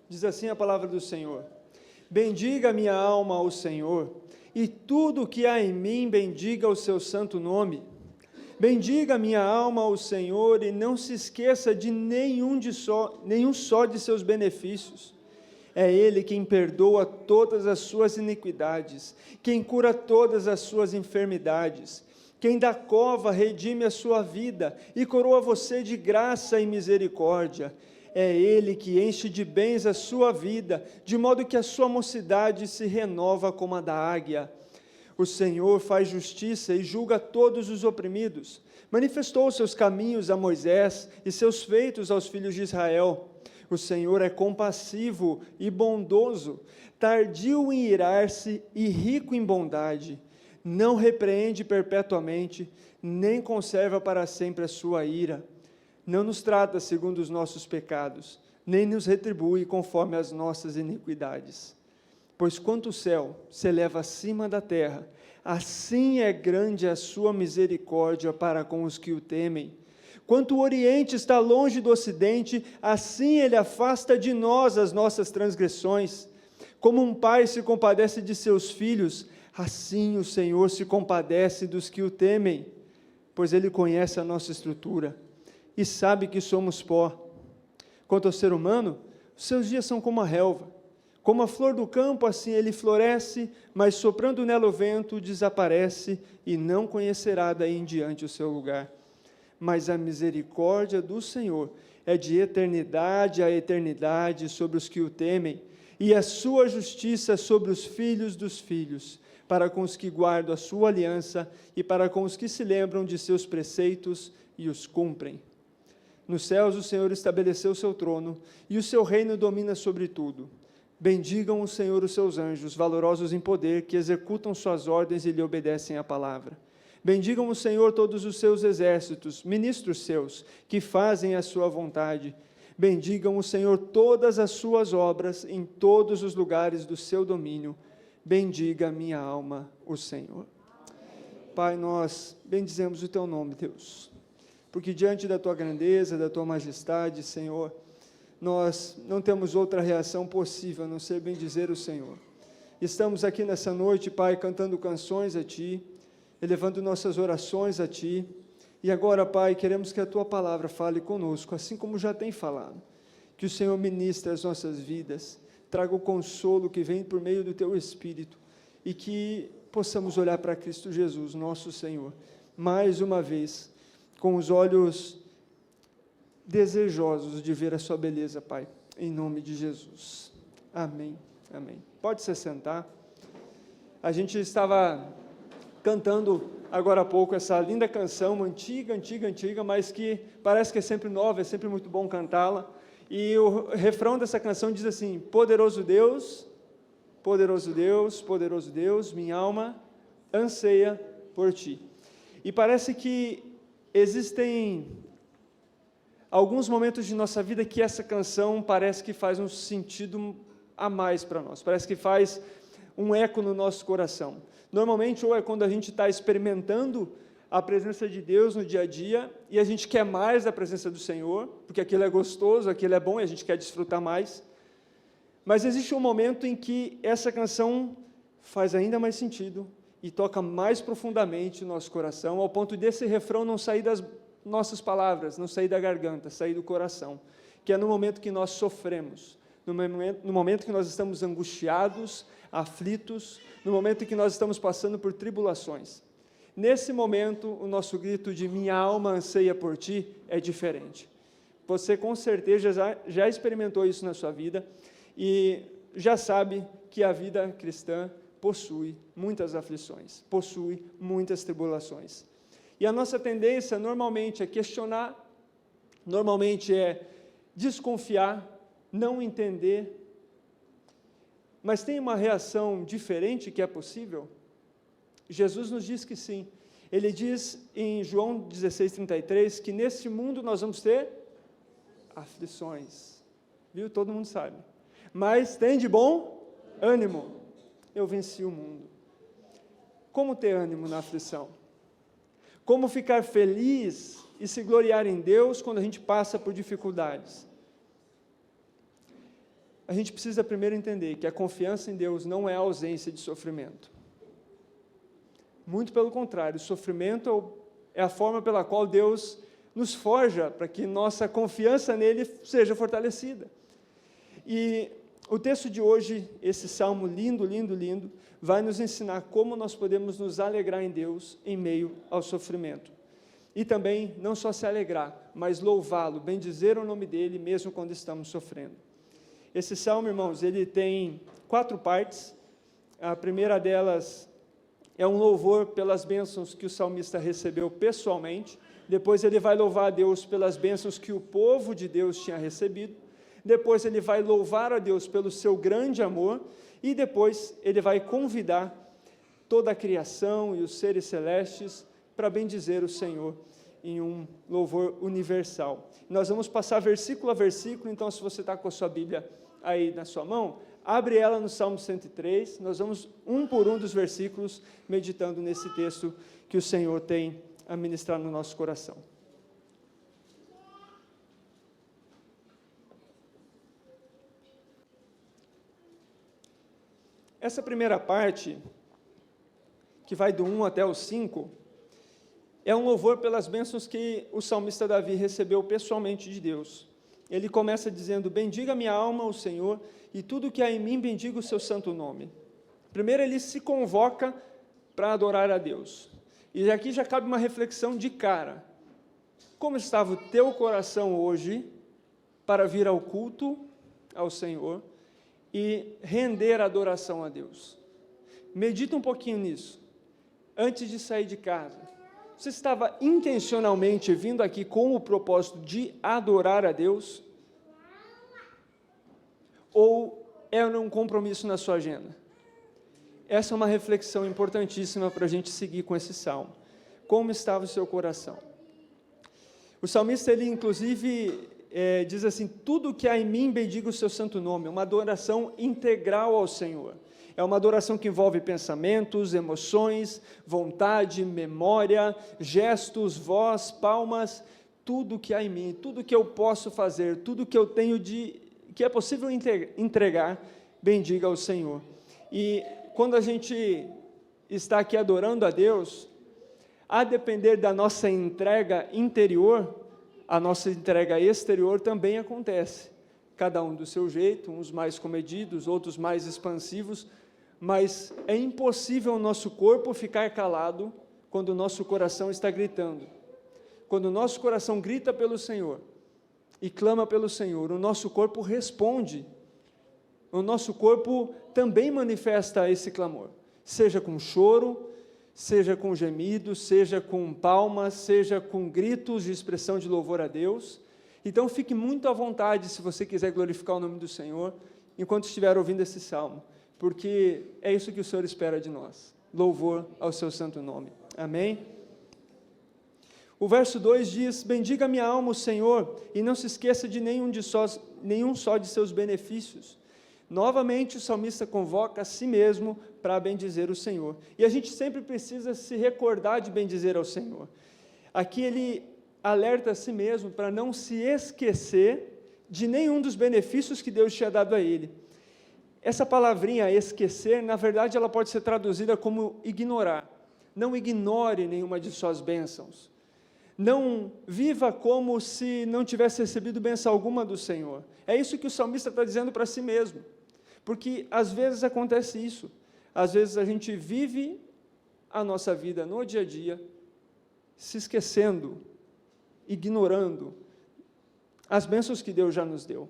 Diz assim a palavra do Senhor: bendiga minha alma ao Senhor, e tudo o que há em mim bendiga o seu santo nome. Bendiga minha alma ao Senhor, e não se esqueça de nenhum só de seus benefícios. É Ele quem perdoa todas as suas iniquidades, quem cura todas as suas enfermidades, quem da cova redime a sua vida e coroa você de graça e misericórdia. É Ele que enche de bens a sua vida, de modo que a sua mocidade se renova como a da águia. O Senhor faz justiça e julga todos os oprimidos. Manifestou seus caminhos a Moisés e seus feitos aos filhos de Israel. O Senhor é compassivo e bondoso, tardio em irar-se e rico em bondade. Não repreende perpetuamente, nem conserva para sempre a sua ira. Não nos trata segundo os nossos pecados, nem nos retribui conforme as nossas iniquidades. Pois quanto o céu se eleva acima da terra, assim é grande a sua misericórdia para com os que o temem. Quanto o Oriente está longe do Ocidente, assim Ele afasta de nós as nossas transgressões. Como um pai se compadece de seus filhos, assim o Senhor se compadece dos que o temem, pois Ele conhece a nossa estrutura e sabe que somos pó. Quanto ao ser humano, os seus dias são como a relva. Como a flor do campo, assim ele floresce, mas soprando nela o vento, desaparece e não conhecerá daí em diante o seu lugar. Mas a misericórdia do Senhor é de eternidade a eternidade sobre os que o temem, e a sua justiça sobre os filhos dos filhos, para com os que guardam a sua aliança e para com os que se lembram de seus preceitos e os cumprem. Nos céus o Senhor estabeleceu o seu trono, e o seu reino domina sobre tudo. Bendigam o Senhor os seus anjos, valorosos em poder, que executam suas ordens e lhe obedecem à palavra. Bendigam o Senhor todos os seus exércitos, ministros seus, que fazem a sua vontade. Bendigam o Senhor todas as suas obras, em todos os lugares do seu domínio. Bendiga minha alma o Senhor. Pai, nós bendizemos o teu nome, Deus, porque diante da tua grandeza, da tua majestade, Senhor, nós não temos outra reação possível a não ser bendizer o Senhor. Estamos aqui nessa noite, Pai, cantando canções a Ti, elevando nossas orações a Ti, e agora, Pai, queremos que a Tua palavra fale conosco, assim como já tem falado, que o Senhor ministre as nossas vidas, traga o consolo que vem por meio do Teu Espírito, e que possamos olhar para Cristo Jesus, nosso Senhor, mais uma vez, com os olhos desejosos de ver a sua beleza, Pai, em nome de Jesus. Amém, amém. Pode se sentar. A gente estava cantando agora há pouco essa linda canção, antiga, mas que parece que é sempre nova, é sempre muito bom cantá-la. E o refrão dessa canção diz assim: poderoso Deus, poderoso Deus, poderoso Deus, minha alma anseia por Ti. E parece que existem alguns momentos de nossa vida que essa canção parece que faz um sentido a mais para nós, parece que faz um eco no nosso coração. Normalmente, ou é quando a gente está experimentando a presença de Deus no dia a dia, e a gente quer mais da presença do Senhor, porque aquilo é gostoso, aquilo é bom, e a gente quer desfrutar mais. Mas existe um momento em que essa canção faz ainda mais sentido, e toca mais profundamente o nosso coração, ao ponto desse refrão não sair das nossas palavras, não sair da garganta, sair do coração, que é no momento que nós sofremos, no momento que nós estamos angustiados, aflitos, no momento em que nós estamos passando por tribulações. Nesse momento, o nosso grito de minha alma anseia por Ti é diferente. Você com certeza já experimentou isso na sua vida e já sabe que a vida cristã possui muitas aflições, possui muitas tribulações. E a nossa tendência normalmente é questionar, normalmente é desconfiar, não entender, mas tem uma reação diferente que é possível? Jesus nos diz que sim. Ele diz em João 16:33 que neste mundo nós vamos ter aflições, viu? Todo mundo sabe. Mas tem de bom ânimo, eu venci o mundo. Como ter ânimo na aflição? Como ficar feliz e se gloriar em Deus quando a gente passa por dificuldades? a gente precisa primeiro entender que a confiança em Deus não é a ausência de sofrimento. Muito pelo contrário, o sofrimento é a forma pela qual Deus nos forja para que nossa confiança nele seja fortalecida. E o texto de hoje, esse salmo lindo, lindo, lindo, vai nos ensinar como nós podemos nos alegrar em Deus em meio ao sofrimento. E também, não só se alegrar, mas louvá-lo, bendizer o nome dele, mesmo quando estamos sofrendo. Esse salmo, irmãos, ele tem 4 partes. A primeira delas é um louvor pelas bênçãos que o salmista recebeu pessoalmente. Depois ele vai louvar a Deus pelas bênçãos que o povo de Deus tinha recebido. Depois ele vai louvar a Deus pelo seu grande amor. E depois ele vai convidar toda a criação e os seres celestes para bendizer o Senhor em um louvor universal. Nós vamos passar versículo a versículo, então se você está com a sua Bíblia aí na sua mão, abre ela no Salmo 103, nós vamos um por um dos versículos, meditando nesse texto que o Senhor tem a ministrar no nosso coração. Essa primeira parte, que vai do 1 até o 5, é um louvor pelas bênçãos que o salmista Davi recebeu pessoalmente de Deus. Ele começa dizendo: bendiga minha alma o Senhor, e tudo que há em mim bendiga o seu santo nome. Primeiro ele se convoca para adorar a Deus. E aqui já cabe uma reflexão de cara. Como estava o teu coração hoje para vir ao culto ao Senhor e render adoração a Deus? Medita um pouquinho nisso. Antes de sair de casa, você estava intencionalmente vindo aqui com o propósito de adorar a Deus? Ou era um compromisso na sua agenda? Essa é uma reflexão importantíssima para a gente seguir com esse salmo. Como estava o seu coração? O salmista, ele inclusive diz assim: tudo que há em mim bendiga o seu santo nome, uma adoração integral ao Senhor. É uma adoração que envolve pensamentos, emoções, vontade, memória, gestos, voz, palmas, tudo que há em mim, tudo que eu posso fazer, tudo que eu tenho que é possível entregar, bendiga ao Senhor. E quando a gente está aqui adorando a Deus, a depender da nossa entrega interior, a nossa entrega exterior também acontece. Cada um do seu jeito, uns mais comedidos, outros mais expansivos, mas é impossível o nosso corpo ficar calado quando o nosso coração está gritando. Quando o nosso coração grita pelo Senhor e clama pelo Senhor, o nosso corpo responde. O nosso corpo também manifesta esse clamor, seja com choro, seja com gemidos, seja com palmas, seja com gritos de expressão de louvor a Deus. Então fique muito à vontade se você quiser glorificar o nome do Senhor, enquanto estiver ouvindo esse salmo, porque é isso que o Senhor espera de nós, louvor ao seu santo nome. Amém? O verso 2 diz: bendiga minha alma o Senhor, e não se esqueça de nenhum só de seus benefícios. Novamente o salmista convoca a si mesmo para bendizer o Senhor, e a gente sempre precisa se recordar de bendizer ao Senhor. Aqui ele alerta a si mesmo para não se esquecer de nenhum dos benefícios que Deus tinha dado a ele. Essa palavrinha esquecer, na verdade, ela pode ser traduzida como ignorar. Não ignore nenhuma de suas bênçãos. Não viva como se não tivesse recebido bênção alguma do Senhor. É isso que o salmista está dizendo para si mesmo. Porque às vezes acontece isso. Às vezes a gente vive a nossa vida no dia a dia, se esquecendo, ignorando as bênçãos que Deus já nos deu.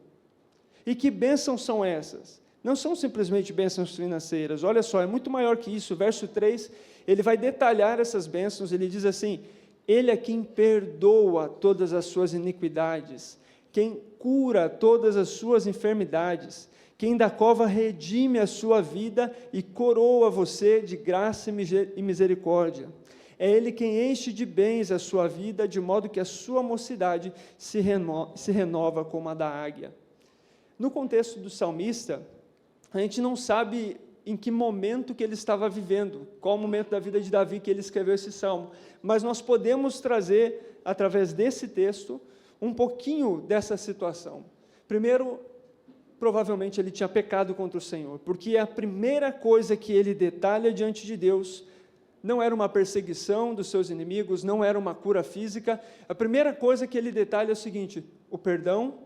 E que bênçãos são essas? Não são simplesmente bênçãos financeiras, olha só, é muito maior que isso. O verso 3, ele vai detalhar essas bênçãos, ele diz assim: ele é quem perdoa todas as suas iniquidades, quem cura todas as suas enfermidades, quem da cova redime a sua vida e coroa você de graça e misericórdia. É Ele quem enche de bens a sua vida, de modo que a sua mocidade se renova como a da águia. No contexto do salmista, a gente não sabe em que momento que ele estava vivendo, qual o momento da vida de Davi que ele escreveu esse salmo, mas nós podemos trazer, através desse texto, um pouquinho dessa situação. Primeiro, provavelmente ele tinha pecado contra o Senhor, porque a primeira coisa que ele detalha diante de Deus não era uma perseguição dos seus inimigos, não era uma cura física, a primeira coisa que ele detalha é o seguinte: o perdão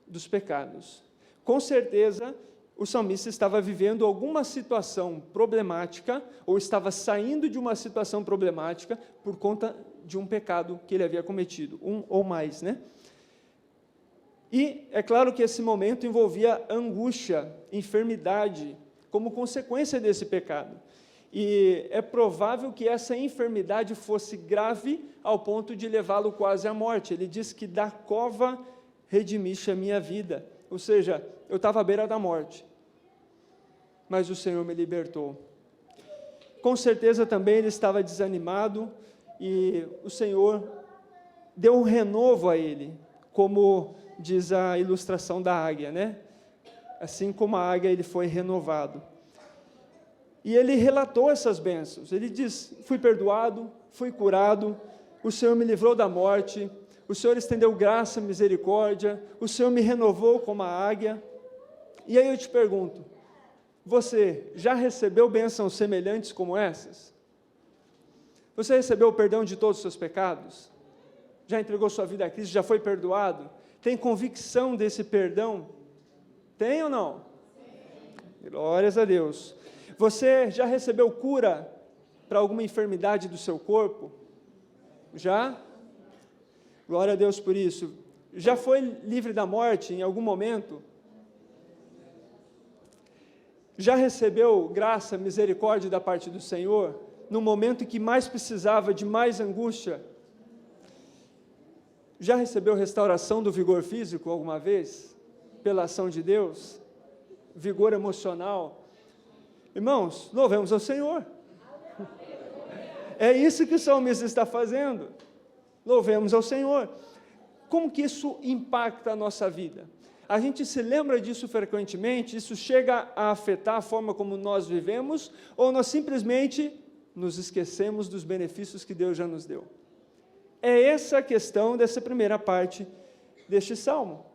dos pecados. Com certeza, o salmista estava vivendo alguma situação problemática, ou estava saindo de uma situação problemática por conta de um pecado que ele havia cometido, um ou mais, né? E é claro que esse momento envolvia angústia, enfermidade, como consequência desse pecado. E é provável que essa enfermidade fosse grave ao ponto de levá-lo quase à morte. Ele diz que da cova redimiste a minha vida. Ou seja, eu estava à beira da morte, mas o Senhor me libertou. Com certeza também ele estava desanimado e o Senhor deu um renovo a ele, como diz a ilustração da águia, né? Assim como a águia, ele foi renovado. E ele relatou essas bênçãos. Ele diz: fui perdoado, fui curado, o Senhor me livrou da morte, o Senhor estendeu graça e misericórdia, o Senhor me renovou como a águia. E aí eu te pergunto, você já recebeu bênçãos semelhantes como essas? Você recebeu o perdão de todos os seus pecados? Já entregou sua vida a Cristo? Já foi perdoado? Tem convicção desse perdão? Tem ou não? Sim. Glórias a Deus. Você já recebeu cura para alguma enfermidade do seu corpo? Já? Glória a Deus por isso. Já foi livre da morte em algum momento? Já recebeu graça, misericórdia da parte do Senhor, no momento em que mais precisava de mais angústia? Já recebeu restauração do vigor físico alguma vez? Pela ação de Deus? Vigor emocional? Irmãos, louvemos ao Senhor. É isso que o salmista está fazendo. Louvemos ao Senhor. Como que isso impacta a nossa vida? A gente se lembra disso frequentemente? Isso chega a afetar a forma como nós vivemos? Ou nós simplesmente nos esquecemos dos benefícios que Deus já nos deu? É essa a questão dessa primeira parte deste salmo.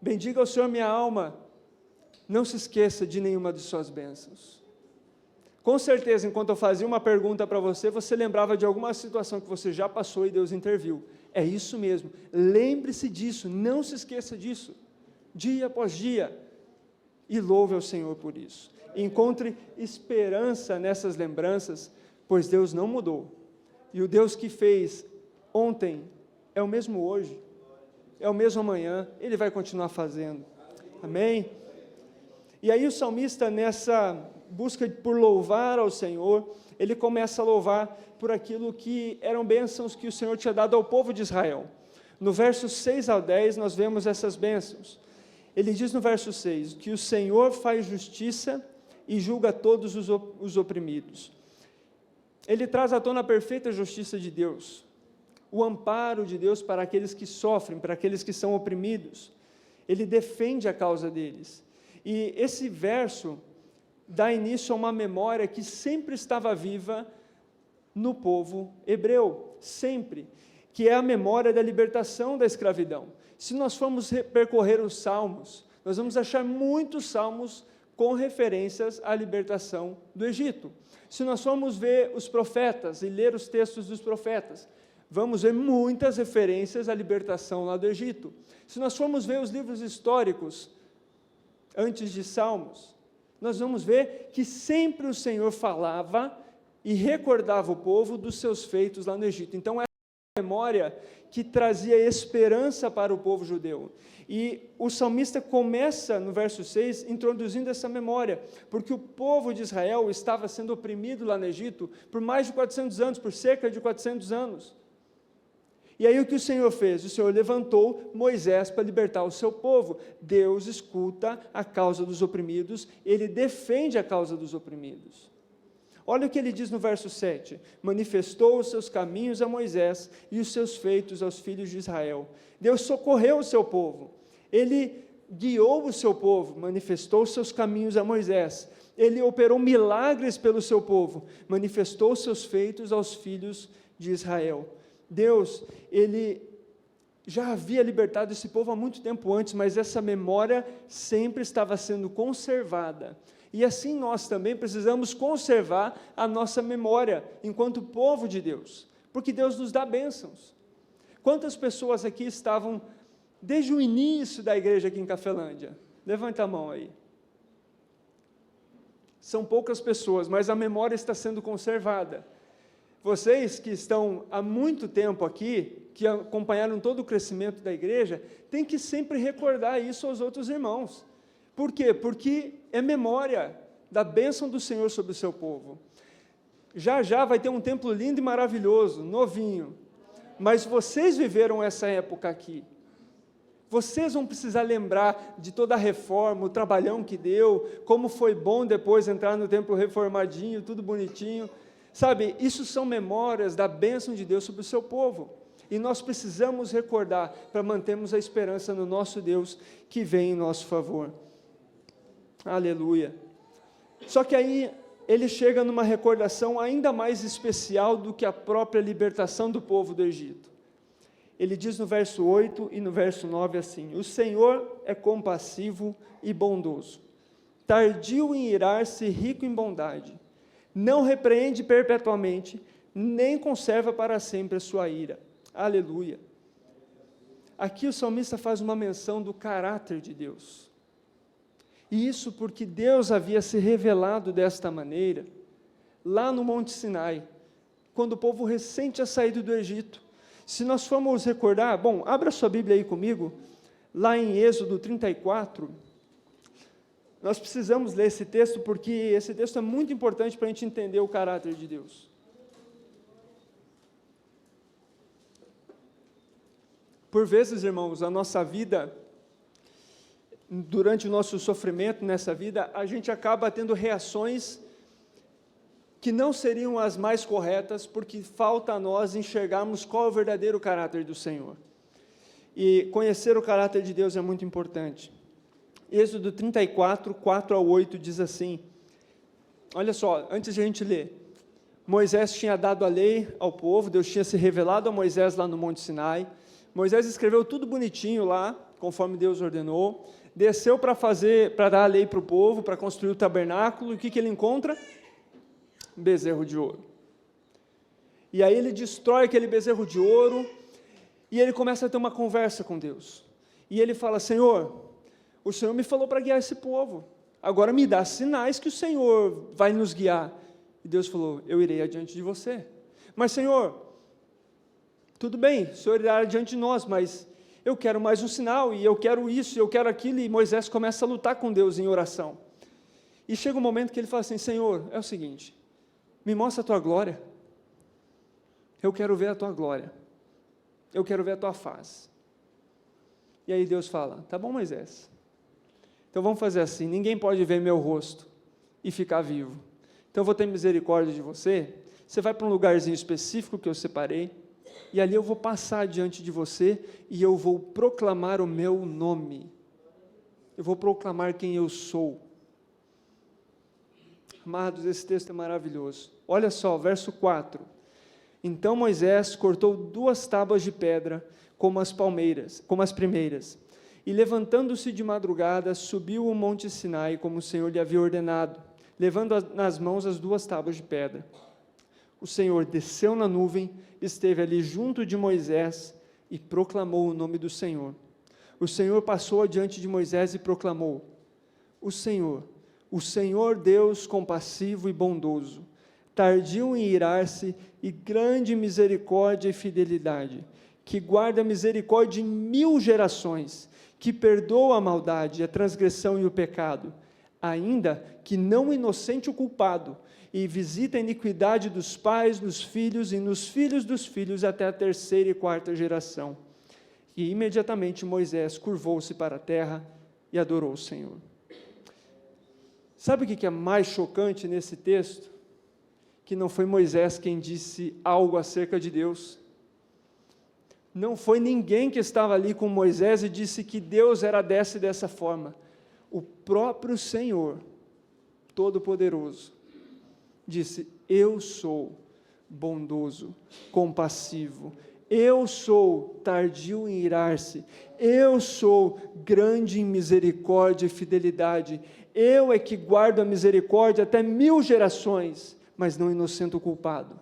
Bendiga ao Senhor minha alma, não se esqueça de nenhuma de suas bênçãos. Com certeza, enquanto eu fazia uma pergunta para você, você lembrava de alguma situação que você já passou e Deus interviu. É isso mesmo, lembre-se disso, não se esqueça disso, dia após dia, e louve ao Senhor por isso. Encontre esperança nessas lembranças, pois Deus não mudou, e o Deus que fez ontem é o mesmo hoje, é o mesmo amanhã, Ele vai continuar fazendo. Amém? E aí o salmista, nessa busca por louvar ao Senhor, ele começa a louvar por aquilo que eram bênçãos que o Senhor tinha dado ao povo de Israel. No verso 6 ao 10, nós vemos essas bênçãos. Ele diz no verso 6, que o Senhor faz justiça e julga todos os oprimidos. Ele traz à tona a perfeita justiça de Deus, o amparo de Deus para aqueles que sofrem, para aqueles que são oprimidos. Ele defende a causa deles. E esse verso dá início a uma memória que sempre estava viva no povo hebreu, sempre, que é a memória da libertação da escravidão. Se nós formos percorrer os salmos, nós vamos achar muitos salmos com referências à libertação do Egito. Se nós formos ver os profetas e ler os textos dos profetas, vamos ver muitas referências à libertação lá do Egito. Se nós formos ver os livros históricos, antes de Salmos, nós vamos ver que sempre o Senhor falava e recordava o povo dos seus feitos lá no Egito. Então, é uma memória que trazia esperança para o povo judeu. E o salmista começa, no verso 6, introduzindo essa memória, porque o povo de Israel estava sendo oprimido lá no Egito por mais de 400 anos, por cerca de 400 anos. E aí o que o Senhor fez? O Senhor levantou Moisés para libertar o seu povo. Deus escuta a causa dos oprimidos, Ele defende a causa dos oprimidos. Olha o que ele diz no verso 7, manifestou os seus caminhos a Moisés e os seus feitos aos filhos de Israel. Deus socorreu o seu povo, Ele guiou o seu povo, manifestou os seus caminhos a Moisés, Ele operou milagres pelo seu povo, manifestou os seus feitos aos filhos de Israel. Deus, Ele já havia libertado esse povo há muito tempo antes, mas essa memória sempre estava sendo conservada. E assim nós também precisamos conservar a nossa memória enquanto povo de Deus, porque Deus nos dá bênçãos. Quantas pessoas aqui estavam desde o início da igreja aqui em Cafelândia? Levanta a mão aí. São poucas pessoas, mas a memória está sendo conservada. Vocês que estão há muito tempo aqui, que acompanharam todo o crescimento da igreja, têm que sempre recordar isso aos outros irmãos. Por quê? Porque é memória da bênção do Senhor sobre o seu povo. Já já vai ter um templo lindo e maravilhoso, novinho, mas vocês viveram essa época aqui. Vocês vão precisar lembrar de toda a reforma, o trabalhão que deu, como foi bom depois entrar no templo reformadinho, tudo bonitinho. Sabe, isso são memórias da bênção de Deus sobre o seu povo. E nós precisamos recordar para mantermos a esperança no nosso Deus que vem em nosso favor. Aleluia. Só que aí ele chega numa recordação ainda mais especial do que a própria libertação do povo do Egito. Ele diz no verso 8 e no verso 9 assim: o Senhor é compassivo e bondoso, tardio em irar-se, rico em bondade, não repreende perpetuamente, nem conserva para sempre a sua ira. Aleluia. Aqui o salmista faz uma menção do caráter de Deus. E isso porque Deus havia se revelado desta maneira, lá no Monte Sinai, quando o povo recém tinha saído do Egito. Se nós formos recordar, bom, abra sua Bíblia aí comigo, lá em Êxodo 34, nós precisamos ler esse texto, porque esse texto é muito importante para a gente entender o caráter de Deus. Por vezes, irmãos, a nossa vida, durante o nosso sofrimento nessa vida, a gente acaba tendo reações que não seriam as mais corretas, porque falta a nós enxergarmos qual é o verdadeiro caráter do Senhor. E conhecer o caráter de Deus é muito importante. Êxodo 34, 4 ao 8 diz assim, olha só, antes de a gente ler, Moisés tinha dado a lei ao povo, Deus tinha se revelado a Moisés lá no Monte Sinai, Moisés escreveu tudo bonitinho lá, conforme Deus ordenou, desceu para dar a lei para o povo, para construir o tabernáculo, e o que ele encontra? Um bezerro de ouro. E aí ele destrói aquele bezerro de ouro, e ele começa a ter uma conversa com Deus. E ele fala: Senhor, o Senhor me falou para guiar esse povo, agora me dá sinais que o Senhor vai nos guiar. E Deus falou: eu irei adiante de você. Mas Senhor, tudo bem, o Senhor irá adiante de nós, mas eu quero mais um sinal, e eu quero isso, e eu quero aquilo, e Moisés começa a lutar com Deus em oração. E chega um momento que ele fala assim: Senhor, é o seguinte, me mostra a tua glória, eu quero ver a tua glória, eu quero ver a tua face. E aí Deus fala: tá bom, Moisés, então vamos fazer assim, ninguém pode ver meu rosto e ficar vivo, então eu vou ter misericórdia de você, você vai para um lugarzinho específico que eu separei, e ali eu vou passar diante de você, e eu vou proclamar o meu nome, eu vou proclamar quem eu sou. Amados, esse texto é maravilhoso. Olha só, verso 4. Então Moisés cortou 2 tábuas de pedra, como as primeiras, e levantando-se de madrugada, subiu o monte Sinai, como o Senhor lhe havia ordenado, levando nas mãos as 2 tábuas de pedra. O Senhor desceu na nuvem, esteve ali junto de Moisés, e proclamou o nome do Senhor. O Senhor passou adiante de Moisés e proclamou: o Senhor Deus compassivo e bondoso, tardio em irar-se e grande misericórdia e fidelidade, que guarda misericórdia em 1000 gerações, que perdoa a maldade, a transgressão e o pecado, ainda que não inocente o culpado, e visita a iniquidade dos pais nos filhos e nos filhos dos filhos até a 3ª e 4ª geração. E imediatamente Moisés curvou-se para a terra e adorou o Senhor. Sabe o que é mais chocante nesse texto? Que não foi Moisés quem disse algo acerca de Deus. Não foi ninguém que estava ali com Moisés e disse que Deus era dessa e dessa forma. O próprio Senhor, Todo-Poderoso, disse: eu sou bondoso, compassivo, Eu sou tardio em irar-se, eu sou grande em misericórdia e fidelidade, eu é que guardo a misericórdia até 1000 gerações, mas não inocento o culpado.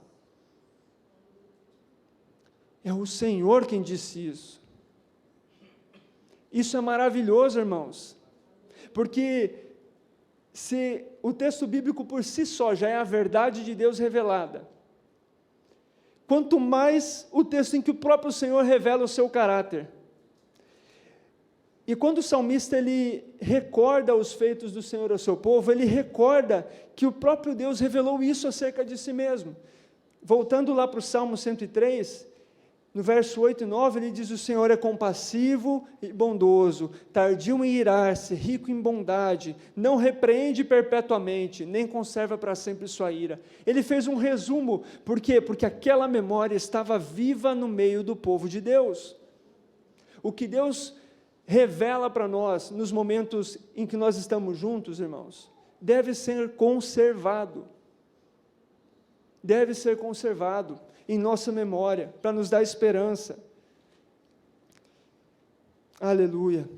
É o Senhor quem disse isso. Isso é maravilhoso, irmãos, porque se o texto bíblico por si só já é a verdade de Deus revelada, quanto mais o texto em que o próprio Senhor revela o seu caráter. E quando o salmista ele recorda os feitos do Senhor ao seu povo, ele recorda que o próprio Deus revelou isso acerca de si mesmo. Voltando lá para o Salmo 103, no verso 8 e 9, ele diz: o Senhor é compassivo e bondoso, tardio em irar-se, rico em bondade, não repreende perpetuamente, nem conserva para sempre sua ira. Ele fez um resumo, por quê? Porque aquela memória estava viva no meio do povo de Deus. O que Deus revela para nós, nos momentos em que nós estamos juntos, irmãos, deve ser conservado. Deve ser conservado em nossa memória, para nos dar esperança. Aleluia.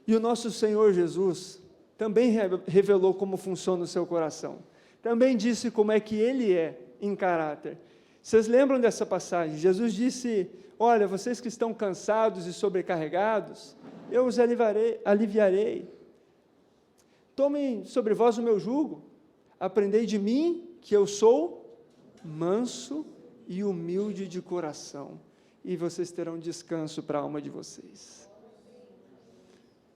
E o nosso Senhor Jesus também revelou como funciona o seu coração. Também disse como é que Ele é em caráter. Vocês lembram dessa passagem? Jesus disse: olha, vocês que estão cansados e sobrecarregados, eu os aliviarei. Tomem sobre vós o meu jugo, aprendei de mim, que eu sou manso e humilde de coração, e vocês terão descanso para a alma de vocês.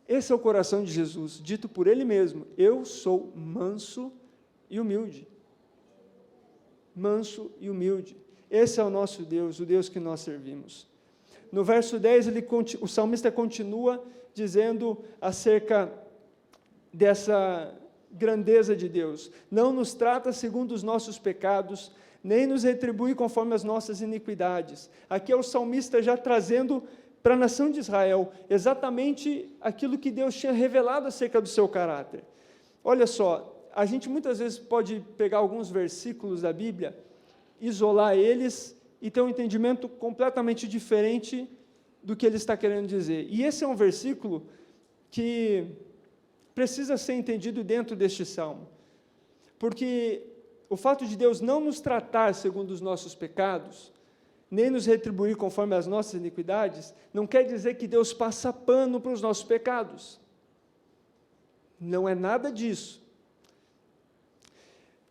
Esse é o coração de Jesus, dito por Ele mesmo: eu sou manso e humilde. Manso e humilde. Esse é o nosso Deus, o Deus que nós servimos. No verso 10, o salmista continua dizendo acerca dessa grandeza de Deus: não nos trata segundo os nossos pecados, nem nos retribui conforme as nossas iniquidades. Aqui é o salmista já trazendo para a nação de Israel exatamente aquilo que Deus tinha revelado acerca do seu caráter. Olha só, a gente muitas vezes pode pegar alguns versículos da Bíblia, isolar eles e ter um entendimento completamente diferente do que ele está querendo dizer. E esse é um versículo que precisa ser entendido dentro deste salmo, porque o fato de Deus não nos tratar segundo os nossos pecados, nem nos retribuir conforme as nossas iniquidades, não quer dizer que Deus passa pano para os nossos pecados. Não é nada disso.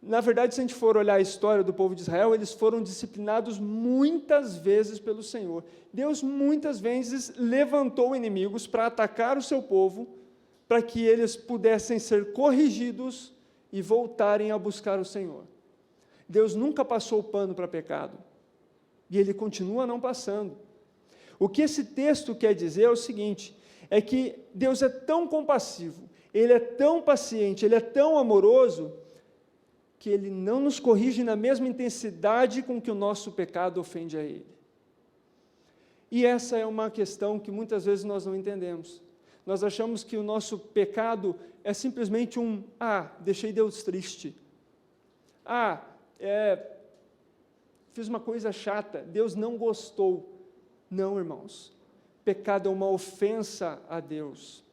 Na verdade, se a gente for olhar a história do povo de Israel, eles foram disciplinados muitas vezes pelo Senhor. Deus muitas vezes levantou inimigos para atacar o seu povo, para que eles pudessem ser corrigidos e voltarem a buscar o Senhor. Deus nunca passou o pano para pecado, e Ele continua não passando. O que esse texto quer dizer é o seguinte, é que Deus é tão compassivo, Ele é tão paciente, Ele é tão amoroso, que Ele não nos corrige na mesma intensidade com que o nosso pecado ofende a Ele. E essa é uma questão que muitas vezes nós não entendemos. Nós achamos que o nosso pecado é simplesmente deixei Deus triste. Fiz uma coisa chata, Deus não gostou. Não, irmãos. Pecado é uma ofensa a Deus.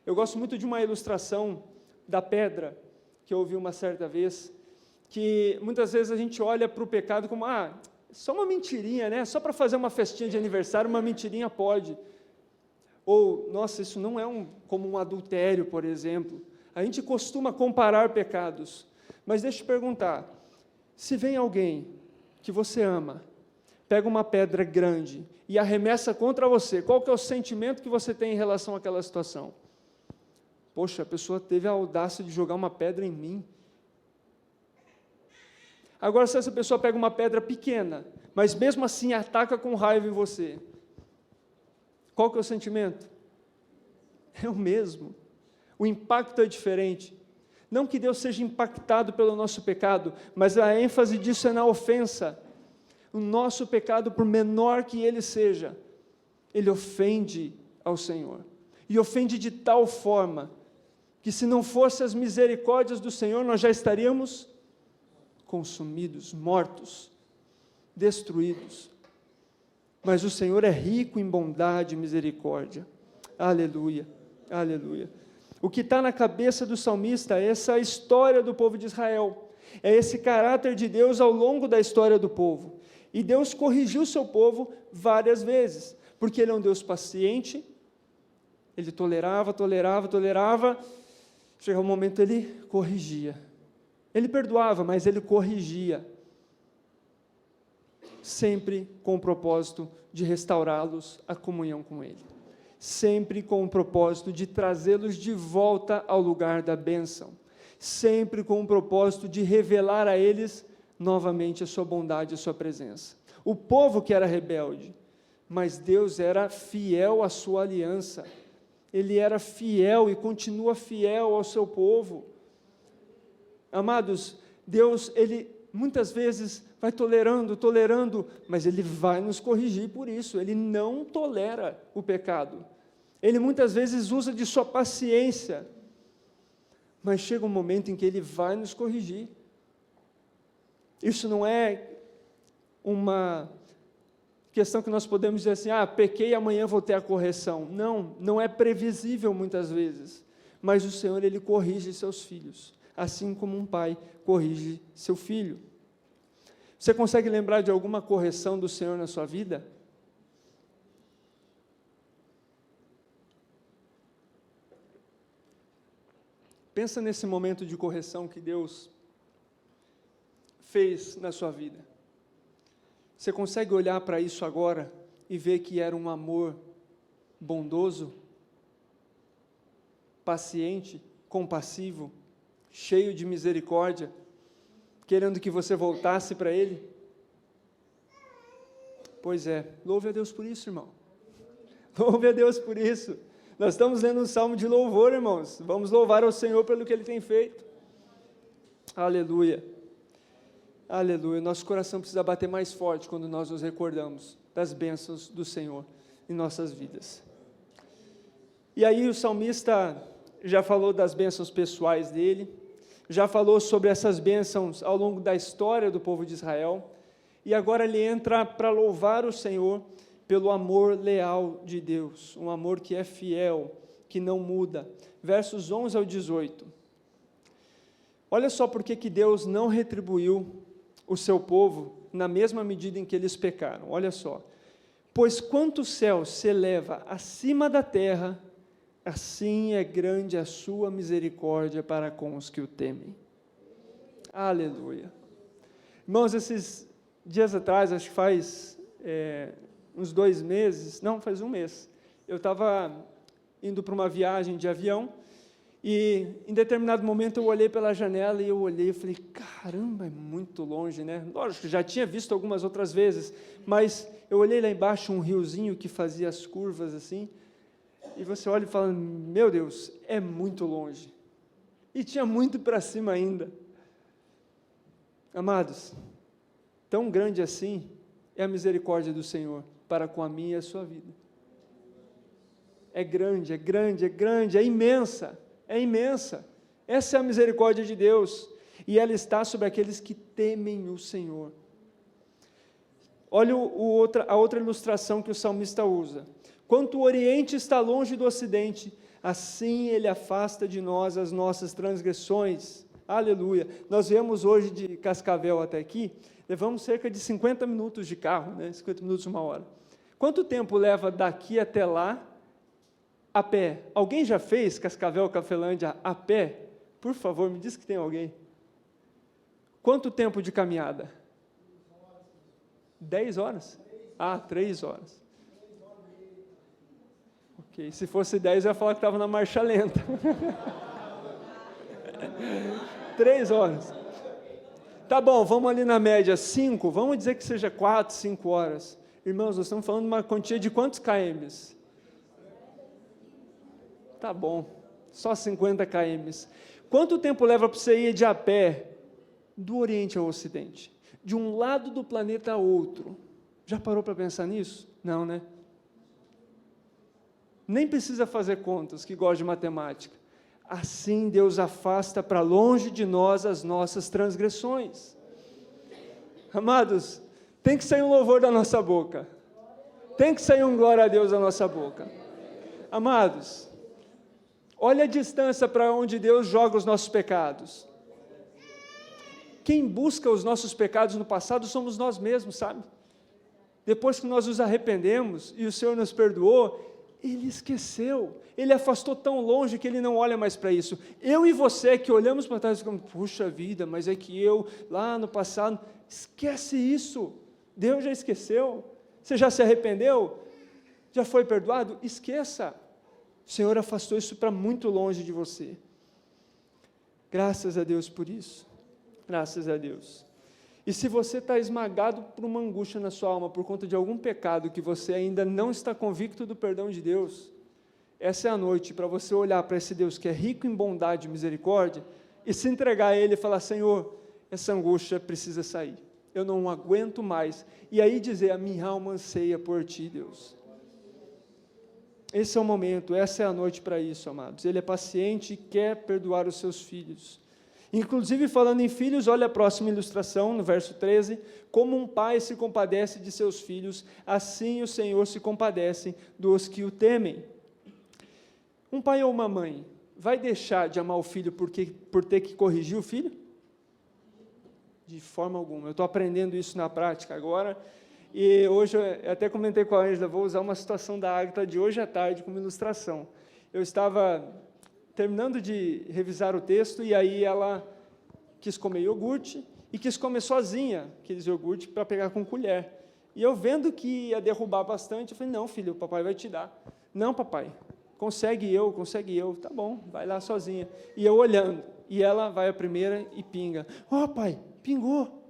Eu gosto muito de uma ilustração da pedra, que eu ouvi uma certa vez, que muitas vezes a gente olha para o pecado como, só uma mentirinha, né? Só para fazer uma festinha de aniversário, uma mentirinha pode. Ou, nossa, isso não é como um adultério, por exemplo. A gente costuma comparar pecados. Mas deixa eu te perguntar, se vem alguém que você ama, pega uma pedra grande e arremessa contra você, qual que é o sentimento que você tem em relação àquela situação? Poxa, a pessoa teve a audácia de jogar uma pedra em mim. Agora, se essa pessoa pega uma pedra pequena, mas mesmo assim ataca com raiva em você, qual que é o sentimento? É o mesmo. O impacto é diferente. Não que Deus seja impactado pelo nosso pecado, mas a ênfase disso é na ofensa. O nosso pecado, por menor que ele seja, ele ofende ao Senhor. E ofende de tal forma que, se não fossem as misericórdias do Senhor, nós já estaríamos consumidos, mortos, destruídos. mas o Senhor é rico em bondade e misericórdia. Aleluia, aleluia. O que está na cabeça do salmista é essa história do povo de Israel, é esse caráter de Deus ao longo da história do povo. E Deus corrigiu o seu povo várias vezes, porque Ele é um Deus paciente, Ele tolerava, chegava um momento Ele corrigia. Ele perdoava, mas Ele corrigia, sempre com o propósito de restaurá-los à comunhão com Ele, sempre com o propósito de trazê-los de volta ao lugar da bênção, sempre com o propósito de revelar a eles novamente a sua bondade, a sua presença. O povo que era rebelde, mas Deus era fiel à sua aliança, Ele era fiel e continua fiel ao seu povo. Amados, Deus, Ele muitas vezes vai tolerando, mas Ele vai nos corrigir por isso, Ele não tolera o pecado. Ele muitas vezes usa de sua paciência, mas chega um momento em que Ele vai nos corrigir. Isso não é uma questão que nós podemos dizer assim, pequei e amanhã vou ter a correção. Não, não é previsível muitas vezes, mas o Senhor, Ele corrige seus filhos, assim como um pai corrige seu filho. Você consegue lembrar de alguma correção do Senhor na sua vida? Pensa nesse momento de correção que Deus fez na sua vida. Você consegue olhar para isso agora e ver que era um amor bondoso, paciente, compassivo, cheio de misericórdia, querendo que você voltasse para Ele? Pois é, louve a Deus por isso, irmão. Louve a Deus por isso. Nós estamos lendo um salmo de louvor, irmãos. Vamos louvar ao Senhor pelo que Ele tem feito. Aleluia. Aleluia. Nosso coração precisa bater mais forte quando nós nos recordamos das bênçãos do Senhor em nossas vidas. E aí o salmista já falou das bênçãos pessoais dele, já falou sobre essas bênçãos ao longo da história do povo de Israel, e agora ele entra para louvar o Senhor pelo amor leal de Deus, um amor que é fiel, que não muda. Versos 11 ao 18. Olha só porque que Deus não retribuiu o seu povo na mesma medida em que eles pecaram. Olha só. Pois quanto o céu se eleva acima da terra, assim é grande a sua misericórdia para com os que o temem. Aleluia. Irmãos, esses dias atrás, acho que faz uns 2 meses, não, faz 1 mês, eu estava indo para uma viagem de avião, e em determinado momento eu olhei pela janela e eu olhei e falei, caramba, é muito longe, né? Lógico, já tinha visto algumas outras vezes, mas eu olhei lá embaixo um riozinho que fazia as curvas assim, e você olha e fala, meu Deus, é muito longe. E tinha muito para cima ainda. Amados, tão grande assim é a misericórdia do Senhor para com a minha e a sua vida. É grande, é grande, é grande, é imensa. É imensa, essa é a misericórdia de Deus, e ela está sobre aqueles que temem o Senhor. Olha a outra ilustração que o salmista usa. Quanto o Oriente está longe do Ocidente, assim Ele afasta de nós as nossas transgressões. Aleluia. Nós viemos hoje de Cascavel até aqui, levamos cerca de 50 minutos de carro, 50 minutos, 1 hora. Quanto tempo leva daqui até lá, a pé? Alguém já fez Cascavel, Cafelândia a pé? Por favor, me diz que tem alguém. Quanto tempo de caminhada? 10 horas? 3 horas. Ok, se fosse 10 eu ia falar que estava na marcha lenta. 3 horas. Tá bom, vamos ali na média, 5, vamos dizer que seja 4, 5 horas. Irmãos, nós estamos falando de uma quantia de quantos km? Tá bom, só 50 km. Quanto tempo leva para você ir de a pé do Oriente ao Ocidente? De um lado do planeta a outro. Já parou para pensar nisso? Não, né? Nem precisa fazer contas, que gosta de matemática. Assim Deus afasta para longe de nós as nossas transgressões. Amados, tem que sair um louvor da nossa boca. Tem que sair um glória a Deus da nossa boca. Amados, olha a distância para onde Deus joga os nossos pecados. Quem busca os nossos pecados no passado somos nós mesmos, sabe? Depois que nós nos arrependemos e o Senhor nos perdoou, Ele esqueceu, Ele afastou tão longe que Ele não olha mais para isso. Eu e você que olhamos para trás e ficamos, puxa vida, mas é que eu, lá no passado, esquece isso, Deus já esqueceu, você já se arrependeu? Já foi perdoado? Esqueça, o Senhor afastou isso para muito longe de você. Graças a Deus por isso, graças a Deus. E se você está esmagado por uma angústia na sua alma, por conta de algum pecado que você ainda não está convicto do perdão de Deus, essa é a noite para você olhar para esse Deus que é rico em bondade e misericórdia, e se entregar a Ele e falar, Senhor, essa angústia precisa sair, eu não aguento mais, e aí dizer, a minha alma anseia por Ti, Deus. Esse é o momento, essa é a noite para isso, amados. Ele é paciente e quer perdoar os seus filhos. Inclusive, falando em filhos, olha a próxima ilustração, no verso 13, como um pai se compadece de seus filhos, assim o Senhor se compadece dos que o temem. Um pai ou uma mãe vai deixar de amar o filho por ter que corrigir o filho? De forma alguma. Eu estou aprendendo isso na prática agora, e hoje eu até comentei com a Ângela, vou usar uma situação da Ágata de hoje à tarde como ilustração. Eu estava terminando de revisar o texto, e aí ela quis comer iogurte, e quis comer sozinha aqueles iogurte para pegar com colher. E eu vendo que ia derrubar bastante, eu falei, não, filho, o papai vai te dar. Não, papai, consegue eu, tá bom, vai lá sozinha. E eu olhando, e ela vai a primeira e pinga. Ó, pai, pingou.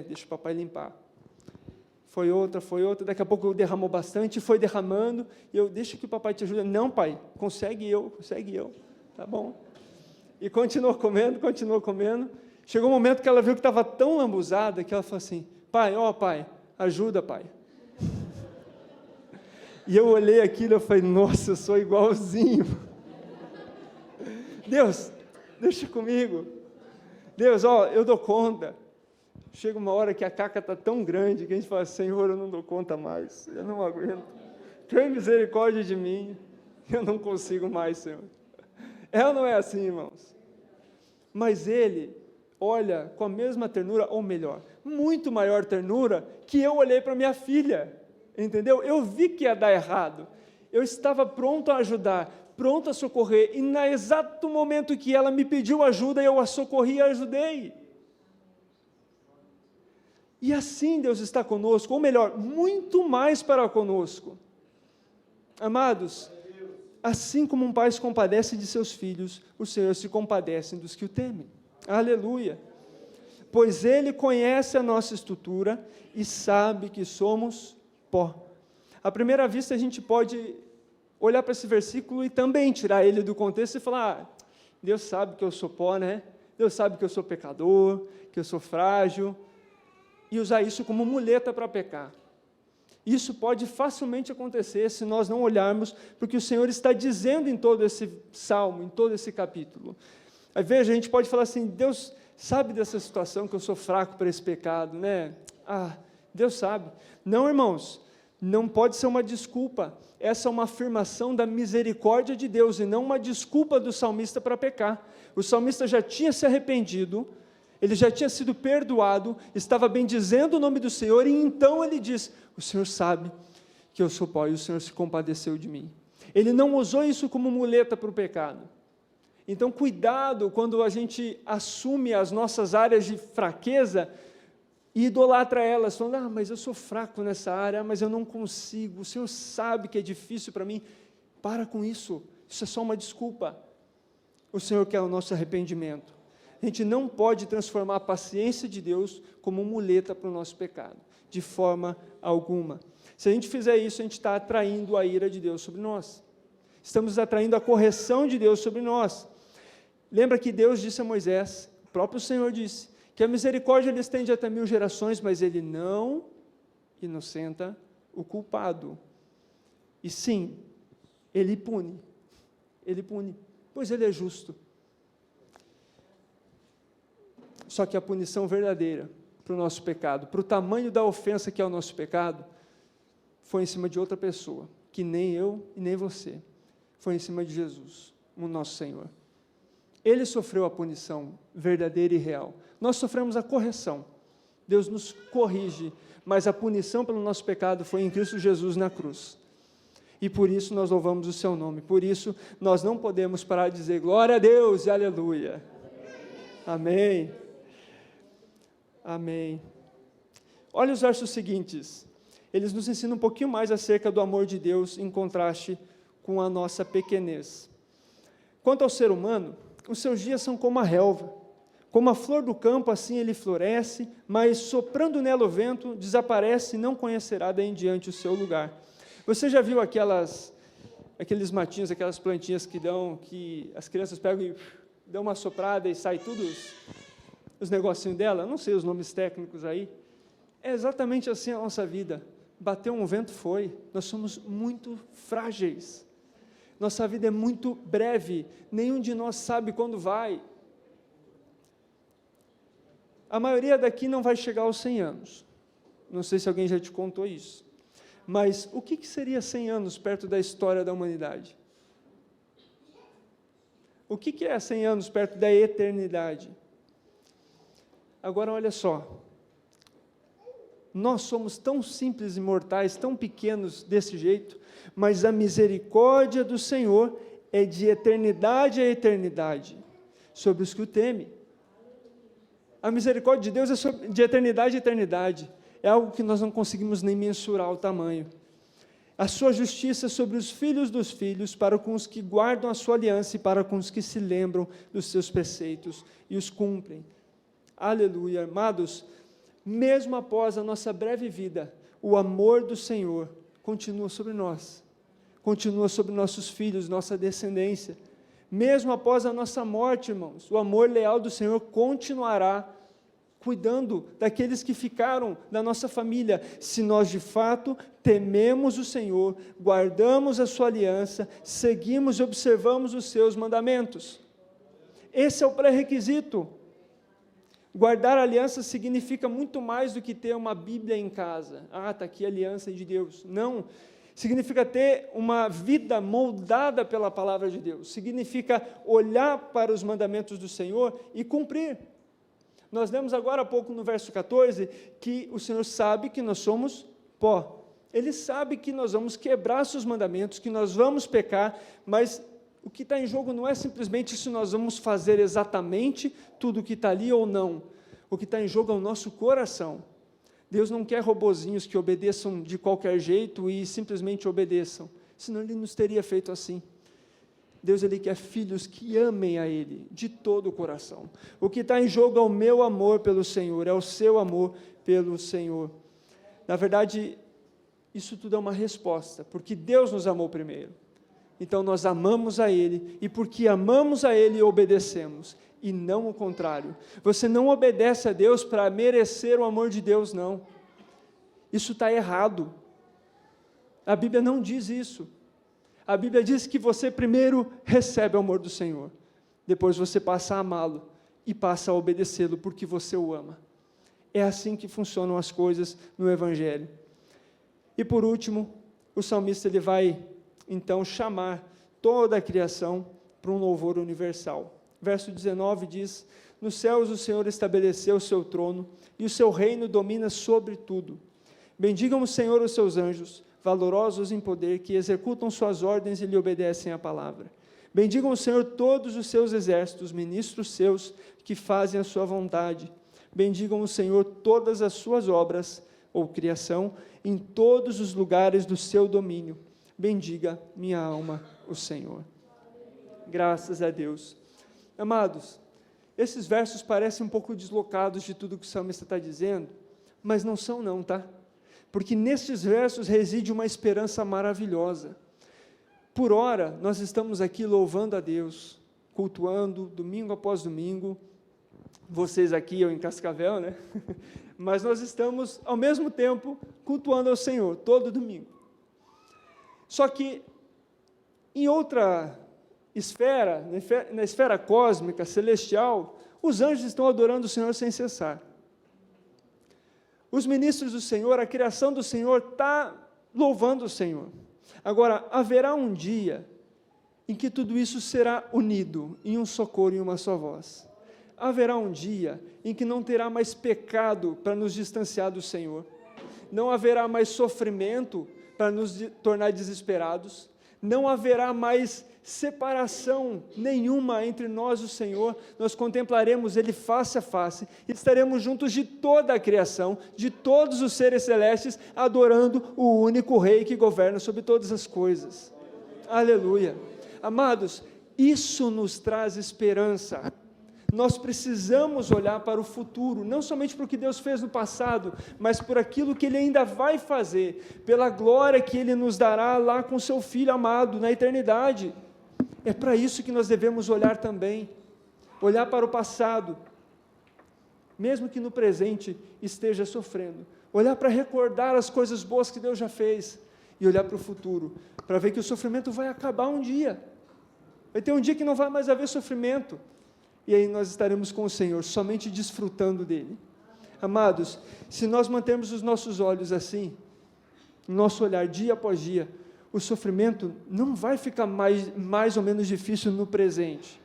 Deixa o papai limpar. Foi outra, daqui a pouco derramou bastante, foi derramando, e eu, deixa que o papai te ajude. Não, pai, consegue eu, tá bom. E continuou comendo, chegou um momento que ela viu que estava tão lambuzada, que ela falou assim, pai, ajuda, pai. E eu olhei aquilo, eu falei, nossa, eu sou igualzinho. Deus, deixa comigo. Deus, eu dou conta. Chega uma hora que a caca está tão grande que a gente fala, Senhor, eu não dou conta mais, eu não aguento. Tem misericórdia de mim, eu não consigo mais, Senhor. É ou não é assim, irmãos? Mas Ele olha com a mesma ternura, ou melhor, muito maior ternura, que eu olhei para minha filha, entendeu? Eu vi que ia dar errado, eu estava pronto a ajudar, pronto a socorrer, e no exato momento que ela me pediu ajuda, eu a socorri e a ajudei. E assim Deus está conosco, ou melhor, muito mais para conosco. Amados, assim como um pai se compadece de seus filhos, o Senhor se compadece dos que o temem. Aleluia! Pois Ele conhece a nossa estrutura e sabe que somos pó. À primeira vista, a gente pode olhar para esse versículo e também tirar ele do contexto e falar, Deus sabe que eu sou pó, né? Deus sabe que eu sou pecador, que eu sou frágil, e usar isso como muleta para pecar. Isso pode facilmente acontecer se nós não olharmos porque o Senhor está dizendo em todo esse salmo, em todo esse capítulo. Aí veja, a gente pode falar assim, Deus sabe dessa situação que eu sou fraco para esse pecado, né? Deus sabe. Não, irmãos, não pode ser uma desculpa. Essa é uma afirmação da misericórdia de Deus e não uma desculpa do salmista para pecar. O salmista já tinha se arrependido, ele já tinha sido perdoado, estava bendizendo o nome do Senhor, e então ele diz, o Senhor sabe que eu sou pó, e o Senhor se compadeceu de mim. Ele não usou isso como muleta para o pecado. Então, cuidado quando a gente assume as nossas áreas de fraqueza e idolatra elas, falando, mas eu sou fraco nessa área, mas eu não consigo, o Senhor sabe que é difícil para mim. Para com isso, isso é só uma desculpa. O Senhor quer o nosso arrependimento. A gente não pode transformar a paciência de Deus como muleta para o nosso pecado, de forma alguma. Se a gente fizer isso, a gente está atraindo a ira de Deus sobre nós. Estamos atraindo a correção de Deus sobre nós. Lembra que Deus disse a Moisés, o próprio Senhor disse, que a misericórdia Ele estende até 1000 gerações, mas Ele não inocenta o culpado. E sim, Ele pune, pois Ele é justo. Só que a punição verdadeira para o nosso pecado, para o tamanho da ofensa que é o nosso pecado, foi em cima de outra pessoa, que nem eu e nem você. Foi em cima de Jesus, o nosso Senhor. Ele sofreu a punição verdadeira e real. Nós sofremos a correção. Deus nos corrige, mas a punição pelo nosso pecado foi em Cristo Jesus na cruz. E por isso nós louvamos o seu nome. Por isso nós não podemos parar de dizer glória a Deus e aleluia. Amém. Amém. Olha os versos seguintes. Eles nos ensinam um pouquinho mais acerca do amor de Deus em contraste com a nossa pequenez. Quanto ao ser humano, os seus dias são como a relva. Como a flor do campo, assim ele floresce, mas soprando nela o vento, desaparece e não conhecerá daí em diante o seu lugar. Você já viu aqueles matinhos, aquelas plantinhas que as crianças pegam e dão uma soprada e sai tudo os negocinhos dela? Não sei os nomes técnicos aí. É exatamente assim a nossa vida. Bateu um vento, foi. Nós somos muito frágeis. Nossa vida é muito breve. Nenhum de nós sabe quando vai. A maioria daqui não vai chegar aos 100 anos. Não sei se alguém já te contou isso. Mas o que seria 100 anos perto da história da humanidade? O que é 100 anos perto da eternidade? Agora, olha só. Nós somos tão simples e mortais, tão pequenos desse jeito, mas a misericórdia do Senhor é de eternidade a eternidade, sobre os que o temem. A misericórdia de Deus é de eternidade a eternidade. É algo que nós não conseguimos nem mensurar o tamanho. A sua justiça é sobre os filhos dos filhos, para com os que guardam a sua aliança e para com os que se lembram dos seus preceitos e os cumprem. Aleluia. Amados, mesmo após a nossa breve vida, o amor do Senhor continua sobre nós, continua sobre nossos filhos, nossa descendência. Mesmo após a nossa morte, irmãos, o amor leal do Senhor continuará cuidando daqueles que ficaram da nossa família, se nós de fato tememos o Senhor, guardamos a sua aliança, seguimos e observamos os seus mandamentos. Esse é o pré-requisito. Guardar a aliança significa muito mais do que ter uma Bíblia em casa. Ah, está aqui a aliança de Deus. Não. Significa ter uma vida moldada pela palavra de Deus. Significa olhar para os mandamentos do Senhor e cumprir. Nós lemos agora há pouco no verso 14 que o Senhor sabe que nós somos pó. Ele sabe que nós vamos quebrar seus mandamentos, que nós vamos pecar, mas o que está em jogo não é simplesmente se nós vamos fazer exatamente tudo o que está ali ou não. O que está em jogo é o nosso coração. Deus não quer robozinhos que obedeçam de qualquer jeito e simplesmente obedeçam, senão Ele nos teria feito assim. Deus, Ele quer filhos que amem a Ele de todo o coração. O que está em jogo é o meu amor pelo Senhor, é o seu amor pelo Senhor. Na verdade, isso tudo é uma resposta, porque Deus nos amou primeiro. Então nós amamos a Ele, e porque amamos a Ele, obedecemos, e não o contrário. Você não obedece a Deus para merecer o amor de Deus, não. Isso está errado. A Bíblia não diz isso. A Bíblia diz que você primeiro recebe o amor do Senhor, depois você passa a amá-lo, e passa a obedecê-lo, porque você o ama. É assim que funcionam as coisas no Evangelho. E por último, o salmista ele vai então chamar toda a criação para um louvor universal. Verso 19 diz: nos céus o Senhor estabeleceu o seu trono, e o seu reino domina sobre tudo. Bendigam o Senhor os seus anjos, valorosos em poder, que executam suas ordens e lhe obedecem à palavra. Bendigam o Senhor todos os seus exércitos, ministros seus, que fazem a sua vontade. Bendigam o Senhor todas as suas obras, ou criação, em todos os lugares do seu domínio. Bendiga minha alma o Senhor. Graças a Deus. Amados, esses versos parecem um pouco deslocados de tudo que o salmista está dizendo, mas não são não, tá? Porque nesses versos reside uma esperança maravilhosa. Por ora, nós estamos aqui louvando a Deus, cultuando, domingo após domingo, vocês aqui, eu em Cascavel, né? Mas nós estamos, ao mesmo tempo, cultuando ao Senhor, todo domingo. Só que, em outra esfera, na esfera cósmica, celestial, os anjos estão adorando o Senhor sem cessar. Os ministros do Senhor, a criação do Senhor está louvando o Senhor. Agora, haverá um dia em que tudo isso será unido em um só coro e uma só voz. Haverá um dia em que não terá mais pecado para nos distanciar do Senhor. Não haverá mais sofrimento para nos tornar desesperados. Não haverá mais separação nenhuma entre nós e o Senhor. Nós contemplaremos Ele face a face. Estaremos juntos de toda a criação, de todos os seres celestes, adorando o único Rei que governa sobre todas as coisas. Aleluia. Amados, isso nos traz esperança. Nós precisamos olhar para o futuro, não somente para o que Deus fez no passado, mas por aquilo que Ele ainda vai fazer, pela glória que Ele nos dará lá com Seu Filho amado, na eternidade. É para isso que nós devemos olhar também, olhar para o passado, mesmo que no presente esteja sofrendo, olhar para recordar as coisas boas que Deus já fez, e olhar para o futuro, para ver que o sofrimento vai acabar um dia, vai ter um dia que não vai mais haver sofrimento, e aí nós estaremos com o Senhor, somente desfrutando dEle. Amados, se nós mantermos os nossos olhos assim, nosso olhar dia após dia, o sofrimento não vai ficar mais ou menos difícil no presente,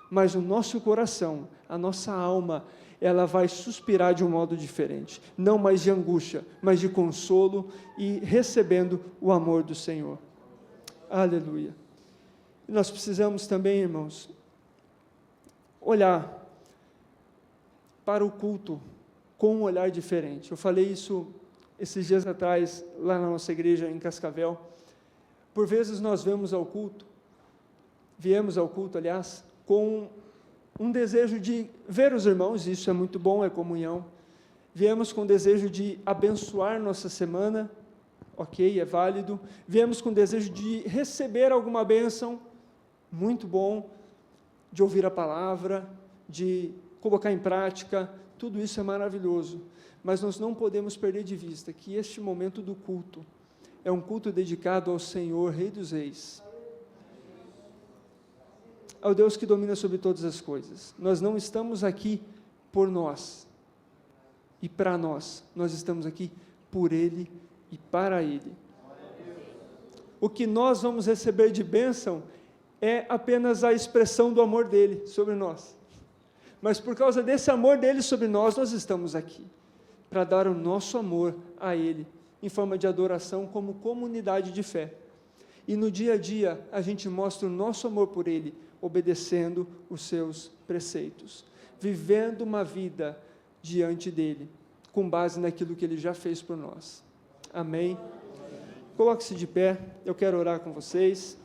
mas o nosso coração, a nossa alma, ela vai suspirar de um modo diferente, não mais de angústia, mas de consolo e recebendo o amor do Senhor. Aleluia. E nós precisamos também, irmãos, olhar para o culto com um olhar diferente. Eu falei isso esses dias atrás, lá na nossa igreja em Cascavel. Por vezes nós viemos ao culto, aliás, com um desejo de ver os irmãos, isso é muito bom, é comunhão. Viemos com o desejo de abençoar nossa semana, ok, é válido. Viemos com o desejo de receber alguma bênção, muito bom, de ouvir a palavra, de colocar em prática, tudo isso é maravilhoso. Mas nós não podemos perder de vista que este momento do culto é um culto dedicado ao Senhor, Rei dos Reis, ao Deus que domina sobre todas as coisas. Nós não estamos aqui por nós e para nós, nós estamos aqui por Ele e para Ele. O que nós vamos receber de bênção é apenas a expressão do amor dEle sobre nós. Mas por causa desse amor dEle sobre nós, nós estamos aqui, para dar o nosso amor a Ele, em forma de adoração como comunidade de fé. E no dia a dia, a gente mostra o nosso amor por Ele, obedecendo os seus preceitos, vivendo uma vida diante dEle, com base naquilo que Ele já fez por nós. Amém? Coloque-se de pé, eu quero orar com vocês.